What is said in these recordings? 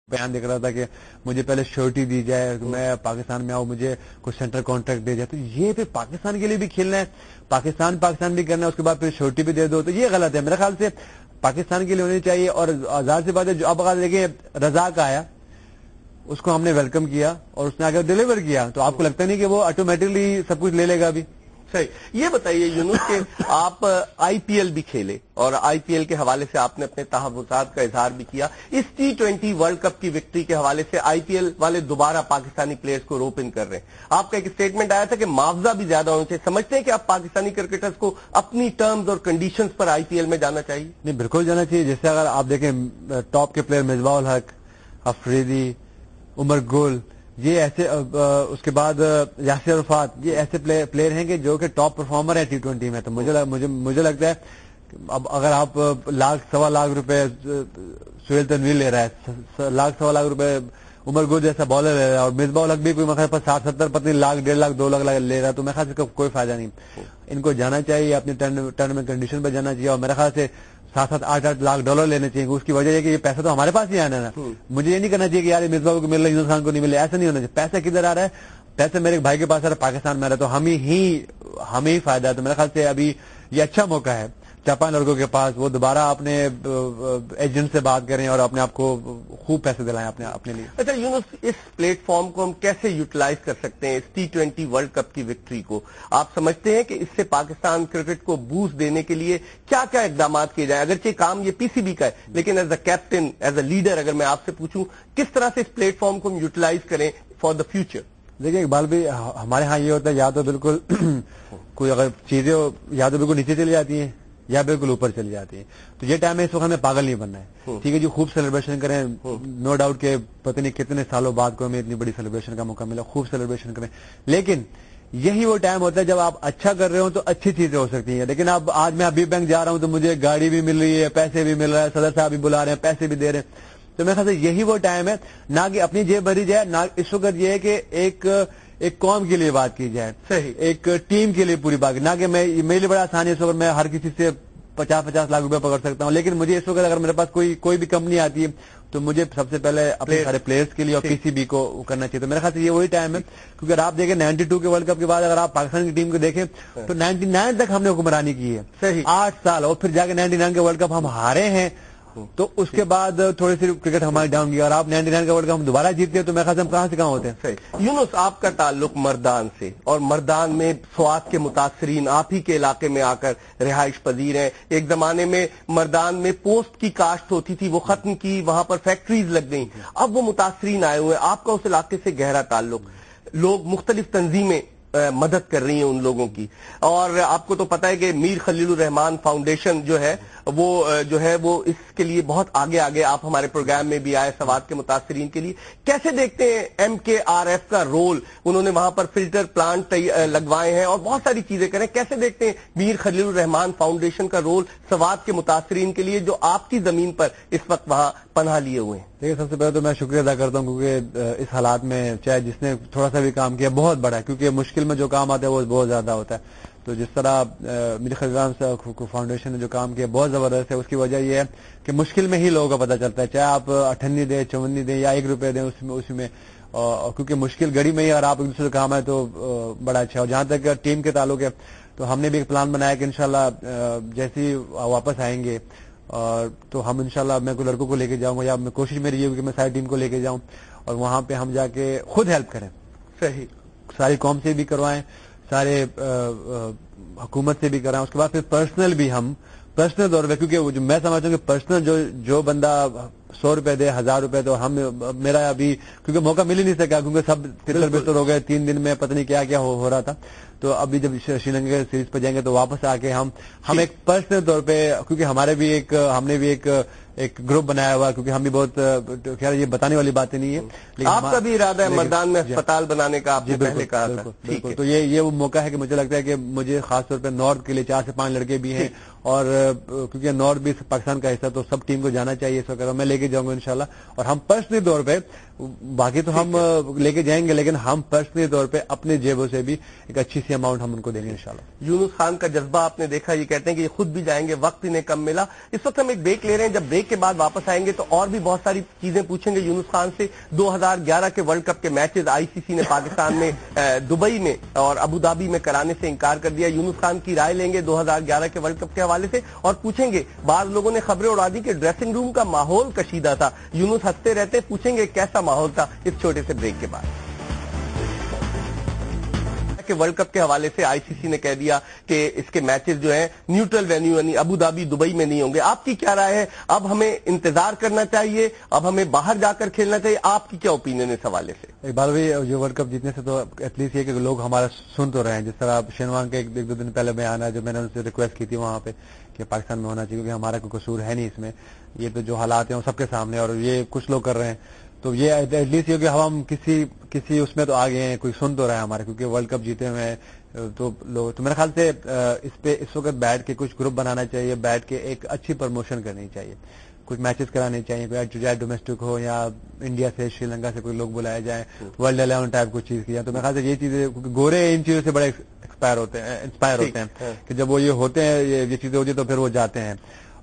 بیان دیکھ رہا تھا کہ مجھے پہلے شورٹی دی جائے, میں پاکستان میں آؤں, مجھے کچھ سینٹرل کانٹریکٹ دے جائے, تو یہ پھر پاکستان کے لیے بھی کھیلنا ہے, پاکستان بھی کرنا ہے, اس کے بعد پھر شورٹی بھی دے دو, تو یہ غلط ہے میرے خیال سے. پاکستان کے لیے ہونی چاہیے. اور ظاہر سی بات ہے جو اب اگر دیکھیں رزاق آیا, اس کو ہم نے ویلکم کیا اور اس نے آگے ڈیلیور کیا, تو آپ کو لگتا نہیں کہ وہ آٹومیٹکلی سب کچھ لے لے گا ابھی؟ صحیح. یہ بتائیے یونس کہ آپ آئی پی ایل بھی کھیلے اور آئی پی ایل کے حوالے سے آپ نے اپنے تحفظات کا اظہار بھی کیا. اس T20 ورلڈ کپ کی وکٹری کے حوالے سے آئی پی ایل والے دوبارہ پاکستانی پلیئرز کو روپ ان کر رہے ہیں. آپ کا ایک اسٹیٹمنٹ آیا تھا کہ معاوضہ بھی زیادہ ہونا چاہیے. سمجھتے ہیں کہ آپ پاکستانی کرکٹرز کو اپنی ٹرمز اور کنڈیشنز پر آئی پی ایل میں جانا چاہیے؟ نہیں, بالکل جانا چاہیے. جیسے اگر آپ دیکھیں ٹاپ کے پلیئر مصباح الحق, افریدی, عمر گل, یہ ایسے, اس کے بعد یاسر عرفات, یہ ایسے پلیئر ہیں کہ جو کہ ٹاپ پرفارمر ہیں T20 میں. تو مجھے لگتا ہے اب اگر آپ $1.25 روپے سہیل تنویر لے رہا ہے, $1.25 روپے عمر گل جیسا بالر لے رہا ہے, اور مصباح الحق بھی کوئی میرے خیال 60-70 پتہ نہیں $1.5 لاکھ $2 لاکھ لے رہا ہے, تو میرے خیال سے کوئی فائدہ نہیں. ان کو جانا چاہیے, اپنی ٹرم اینڈ کنڈیشن پہ جانا چاہیے, اور میرے خیال سے $7-8 لاکھ لینے چاہیے. اس کی وجہ یہ کہ یہ پیسہ تو ہمارے پاس ہی آنا ہے نا. مجھے یہ نہیں کرنا چاہیے کہ یار مصباح کو مل رہا ہے, یونس خان کو نہیں مل رہا, ایسا نہیں ہونا چاہیے. پیسہ کدھر آ رہا ہے؟ پیسے میرے بھائی کے پاس آ رہا ہے, پاکستان میں آ رہا ہے, تو ہمیں ہی فائدہ ہے. تو میرے خیال سے ابھی یہ اچھا موقع ہے جاپان لڑکوں کے پاس, وہ دوبارہ اپنے ایجنٹ سے بات کریں اور اپنے آپ کو خوب پیسے دلائیں اپنے لیے. اچھا یونس, اس پلیٹ فارم کو ہم کیسے یوٹیلائز کر سکتے ہیں, اس T20 ورلڈ کپ کی وکٹری کو؟ آپ سمجھتے ہیں کہ اس سے پاکستان کرکٹ کو بوسٹ دینے کے لیے کیا کیا اقدامات کیے جائیں؟ اگرچہ کام یہ PCB کا ہے, لیکن as a captain, as a leader, اگر میں آپ سے پوچھوں کس طرح سے اس پلیٹ فارم کو ہم یوٹیلائز کریں فار دا فیوچر؟ دیکھیں اقبال بھی, ہمارے ہاں یہ ہوتا ہے یا تو بالکل کوئی اگر چیزیں یا تو بالکل نیچے چلی جاتی ہیں یا بالکل اوپر چلی جاتی ہیں. تو یہ ٹائم ہے اس وقت ہمیں پاگل نہیں بننا ہے. ٹھیک ہے جی, خوب سیلیبریشن کریں, نو ڈاؤٹ کہ پتہ نہیں کتنے سالوں بعد کو ہمیں اتنی بڑی سیلیبریشن کا موقع ملا, خوب سیلیبریشن کریں. لیکن یہی وہ ٹائم ہوتا ہے جب آپ اچھا کر رہے ہو تو اچھی چیزیں ہو سکتی ہیں. لیکن اب آج میں حبیب بینک جا رہا ہوں تو مجھے گاڑی بھی مل رہی ہے, پیسے بھی مل رہا ہے, صدر صاحب بھی بلا رہے ہیں, پیسے بھی دے رہے ہیں. تو میرے خیال سے یہی وہ ٹائم ہے, نہ کہ اپنی جیب بھری جائے, نہ اس وقت یہ ہے کہ ایک قوم کے لیے بات کی جائے, صحیح, ایک ٹیم کے لیے پوری بات, نہ کہ میرے لیے بڑا آسان ہے اس وقت میں ہر کسی سے 50-50 لاکھ روپے پکڑ سکتا ہوں. لیکن مجھے اس وقت اگر میرے پاس کوئی بھی کمپنی آتی ہے تو مجھے سب سے پہلے اپنے سارے پلیئرز کے لیے اور PCB کو کرنا چاہیے. تو میرے خیال سے یہ وہی ٹائم ہے, کیونکہ اگر آپ دیکھیں 92 کے ورلڈ کپ کے بعد اگر آپ پاکستان کی ٹیم کو دیکھیں تو 99 تک ہم نے حکمرانی کی ہے, صحیح, 8 سال, اور پھر جا کے 99 کے ورلڈ کپ ہم ہارے ہیں. تو اس کے بعد تھوڑی سی کرکٹ ہماری ڈاؤن گیا, اور آپ 99 کا ورلڈ کپ ہم دوبارہ جیتتے ہیں, تو میرے خیال سے ہم کہاں سے کہاں ہوتے ہیں. صحیح. یونس, آپ کا تعلق مردان سے, اور مردان میں سوات کے متاثرین آپ ہی کے علاقے میں آ کر رہائش پذیر ہیں. ایک زمانے میں مردان میں پوسٹ کی کاشت ہوتی تھی, وہ ختم کی, وہاں پر فیکٹریز لگ گئیں, اب وہ متاثرین آئے ہوئے ہیں. آپ کا اس علاقے سے گہرا تعلق, لوگ, مختلف تنظیمیں مدد کر رہی ہیں ان لوگوں کی, اور آپ کو تو پتہ ہے کہ میر خلیل الرحمان فاؤنڈیشن جو ہے وہ اس کے لیے بہت آگے آپ ہمارے پروگرام میں بھی آئے سوات کے متاثرین کے لیے. کیسے دیکھتے ہیں MKRF کا رول؟ انہوں نے وہاں پر فلٹر پلانٹ لگوائے ہیں اور بہت ساری چیزیں کریں. کیسے دیکھتے ہیں میر خلیل الرحمان فاؤنڈیشن کا رول سوات کے متاثرین کے لیے جو آپ کی زمین پر اس وقت وہاں پناہ لیے ہوئے ہیں؟ دیکھیں, سب سے پہلے تو میں شکریہ ادا کرتا ہوں, کیونکہ اس حالات میں چاہے جس نے تھوڑا سا بھی کام کیا بہت بڑا ہے, کیونکہ مشکل میں جو کام آتا ہے وہ بہت زیادہ ہوتا ہے. تو جس طرح میر خلیل الرحمان فاؤنڈیشن نے جو کام کیا بہت زبردست ہے. اس کی وجہ یہ ہے کہ مشکل میں ہی لوگوں کا پتہ چلتا ہے, چاہے آپ 58 دیں, 54 دیں یا 1 روپے دیں اس میں, کیونکہ مشکل گھڑی میں ہی اگر آپ ایک دوسرے کا کام ہے تو بڑا اچھا ہے. اور جہاں تک ٹیم کے تعلق ہے تو ہم نے بھی ایک پلان بنایا کہ انشاءاللہ جیسے واپس آئیں گے تو ہم انشاءاللہ میں کوئی لڑکوں کو لے کے جاؤں گا, یا کوشش میری یہ ہوگی کہ میں ساری ٹیم کو لے کے جاؤں اور وہاں پہ ہم جا کے خود ہیلپ کریں. صحیح, ساری قوم سے بھی کروائیں, سارے حکومت سے بھی کرائیں, اس کے بعد پھر پرسنل بھی ہم پرسنل طور پہ, کیونکہ میں سمجھتا ہوں کہ پرسنل جو بندہ 100 روپے دے, 1000 روپے تو میرا ابھی کیونکہ موقع مل ہی نہیں سکا, کیونکہ سب تر بستر ہو گئے 3 دن میں, پتہ نہیں کیا کیا ہو رہا تھا. تو ابھی جب شری لنکا سیریز پہ جائیں گے تو واپس آ کے ہم ایک پرسنل طور پہ, کیونکہ ہم نے بھی ایک گروپ بنایا ہوا, کیونکہ ہم بھی بہت, خیر یہ بتانے والی باتیں نہیں ہے, لیکن آپ کا بھی ارادہ ہے مردان میں اسپتال بنانے کا, آپ نے پہلے کہا تھا. بالکل, تو یہ وہ موقع ہے کہ مجھے لگتا ہے کہ مجھے خاص طور پہ نارتھ کے لیے 4 سے 5 لڑکے بھی ہیں, اور کیونکہ نارتھ بھی پاکستان کا حصہ, تو سب ٹیم کو جانا چاہیے اس وقت, میں لے کے جاؤں گا انشاءاللہ. اور ہم پرسنلی طور پہ باقی تو ہم لے کے جائیں گے، لیکن ہم پرسنلی طور پہ اپنے جیبوں سے بھی ایک اچھی سی اماؤنٹ ہم ان کو دیں گے انشاءاللہ۔ یونس خان کا جذبہ آپ نے دیکھا، یہ کہتے ہیں کہ یہ خود بھی جائیں گے، وقت انہیں کم ملا۔ اس وقت ہم ایک بریک لے رہے ہیں، جب بریک کے بعد واپس آئیں گے تو اور بھی بہت ساری چیزیں پوچھیں گے یونس خان سے۔ 2011 کے ورلڈ کپ کے میچز آئی سی سی نے پاکستان میں دبئی میں اور ابو دھابی میں کرانے سے انکار کر دیا۔ یونس خان کی رائے لیں گے 2011 کے ورلڈ کپ کے حوالے سے، اور پوچھیں گے، بعض لوگوں نے خبریں اڑا دی کہ ڈریسنگ روم کا ماحول کشیدہ تھا۔ یونس ہنستے رہتے، پوچھیں گے کیسا ماحول تھا اس چھوٹے سے بریک کے بعد۔ کہ ورلڈ کپ کے حوالے سے آئی سی سی نے کہہ دیا کہ اس کے میچز جو ہیں نیوٹرل وینیو یعنی ابو دھابی دبئی میں نہیں ہوں گے۔ آپ کی کیا رائے ہے؟ اب ہمیں انتظار کرنا چاہیے، اب ہمیں باہر جا کر کھیلنا چاہیے؟ آپ کی کیا اوپینین اس حوالے سے؟ اقبال بھائی، جو ورلڈ کپ جیتنے سے تو ایٹ لیسٹ یہ کہ لوگ ہمارا سن تو رہے ہیں، جس طرح شینوان کے ایک دو دن پہلے بیان ہے جو میں نے ان سے ریکویسٹ کی تھی وہاں پہ کہ پاکستان میں ہونا چاہیے کیونکہ ہمارا کوئی قصور ہے نہیں اس میں، یہ تو جو حالات ہیں وہ سب کے سامنے اور یہ کچھ لوگ کر رہے ہیں، تو یہ ایٹ لیسٹ یہ کہ ہم کسی اس میں تو آگے ہیں، کوئی سن تو رہا ہے ہمارے، کیونکہ ورلڈ کپ جیتے ہوئے ہیں تو لوگ، تو میرے خیال سے اس پہ اس وقت بیٹھ کے کچھ گروپ بنانا چاہیے، بیٹھ کے ایک اچھی پروموشن کرنی چاہیے، کچھ میچز کرانے چاہیے، کوئی ڈومیسٹک ہو یا انڈیا سے سری لنکا سے کوئی لوگ بلائے جائیں، ورلڈ 11 ٹائپ کچھ چیز کیا، تو میرے خیال سے یہ چیزیں گورے ان چیزوں سے بڑے انسپائر ہوتے ہیں کہ جب وہ یہ ہوتے ہیں، یہ چیزیں ہوتی ہیں تو پھر وہ جاتے ہیں،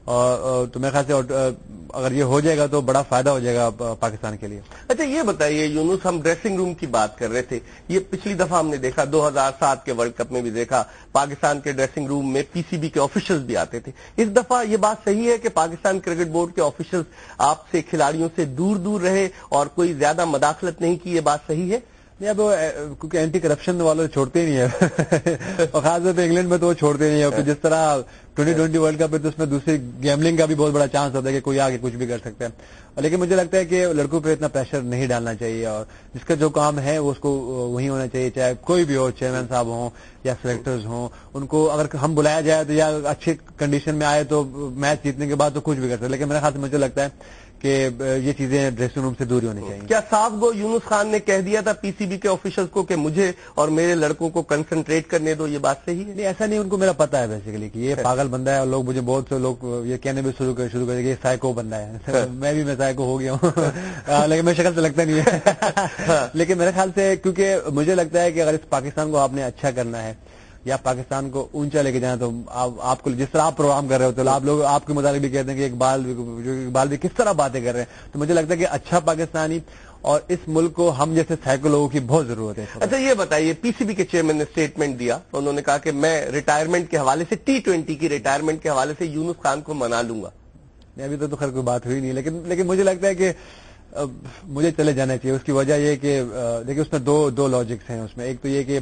اور تو میرے خیال سے اگر یہ ہو جائے گا تو بڑا فائدہ ہو جائے گا پاکستان کے لیے۔ اچھا یہ بتائیے یونس، ہم ڈریسنگ روم کی بات کر رہے تھے، یہ پچھلی دفعہ ہم نے دیکھا 2007 کے ورلڈ کپ میں بھی دیکھا، پاکستان کے ڈریسنگ روم میں پی سی بی کے آفیشلز بھی آتے تھے۔ اس دفعہ یہ بات صحیح ہے کہ پاکستان کرکٹ بورڈ کے آفیشلز آپ سے، کھلاڑیوں سے دور رہے اور کوئی زیادہ مداخلت نہیں کی، یہ بات صحیح ہے؟ نہیں، اب کیونکہ اینٹی کرپشن والے چھوڑتے ہی نہیں ہے اور خاص طور پہ انگلینڈ میں تو وہ چھوڑتے نہیں ہے، جس طرح 2020 ورلڈ کپ ہے تو اس میں دوسری گیملنگ کا بھی بہت بڑا چانس ہوتا ہے کہ کوئی آگے کچھ بھی کر سکتا ہے، لیکن مجھے لگتا ہے کہ لڑکوں پہ اتنا پریشر نہیں ڈالنا چاہیے اور جس کا جو کام ہے وہ اس کو وہی ہونا چاہیے، چاہے کوئی بھی ہو، چیئرمین صاحب ہوں یا سلیکٹرز ہوں، ان کو اگر ہم بلایا جائے تو یا اچھی کنڈیشن میں آئے تو میچ جیتنے کے بعد تو کچھ بھی کر سکتے، لیکن میرے خیال سے مجھے لگتا ہے کہ یہ چیزیں ڈریسنگ روم سے دور ہونی چاہیے۔ کیا صاف گو یونس خان نے کہہ دیا تھا پی سی بی کے آفیشلز کو کہ مجھے اور میرے لڑکوں کو کنسنٹریٹ کرنے دو، یہ بات صحیح ہے؟ نہیں، ایسا نہیں، ان کو میرا پتا ہے بیسیکلی کہ یہ پاگل بندہ ہے اور لوگ مجھے بہت سے لوگ یہ کہنے بھی شروع کر کہ یہ سائیکو بندہ ہے، میں سائیکو ہو گیا ہوں لیکن میری شکل سے لگتا نہیں ہے لیکن میرے خیال سے کیونکہ مجھے لگتا ہے کہ اگر اس پاکستان کو آپ نے اچھا کرنا ہے یا پاکستان کو اونچا لے کے جانا تو آپ کو جس طرح آپ پروگرام کر رہے ہوتے آپ لوگ آپ کے متعلق بھی کہتے ہیں کہ اقبال بھی کس طرح باتیں کر رہے ہیں، تو مجھے لگتا ہے کہ اچھا پاکستانی اور اس ملک کو ہم جیسے سینکڑوں لوگوں کی بہت ضرورت ہے۔ اچھا یہ بتائیے، پی سی بی کے چیئرمین نے اسٹیٹمنٹ دیا، انہوں نے کہا کہ میں ریٹائرمنٹ کے حوالے سے T20 کی ریٹائرمنٹ کے حوالے سے یونس خان کو منا لوں گا۔ ابھی تو خیر کوئی بات ہوئی نہیں، لیکن مجھے لگتا ہے کہ مجھے چلے جانا چاہیے۔ اس کی وجہ یہ کہ دیکھیں اس میں دو لاجکس ہیں اس میں، ایک تو یہ کہ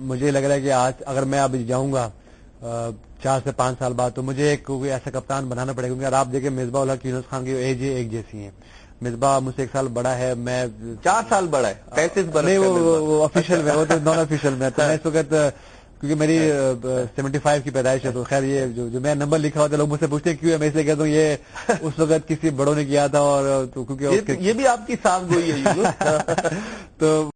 مجھے لگ رہا ہے کہ آج اگر میں اب جاؤں گا 4 سے 5 سال بعد تو مجھے کوئی ایسا کپتان بنانا پڑے گا، کیونکہ اگر آپ دیکھیں مصباح الحق یونس خان کی ایج ایک جیسی ہے، مصباح مجھ سے 1 سال بڑا ہے، میں 4 سال بڑا ہے، 35 برس نہیں، وہ آفیشیل میں، وہ تو نان آفیشیل میں، تو میں اس وقت کیونکہ میری 75 کی پیدائش ہے تو خیر یہ جو میں نمبر لکھا ہوا تھا لوگ مجھ سے پوچھتے ہیں کیوں ہے، میں اس لیے کہتا ہوں یہ اس وقت کسی بڑوں نے کیا تھا اور کیونکہ یہ بھی آپ کی صاف گوئی ہے یونس۔ تو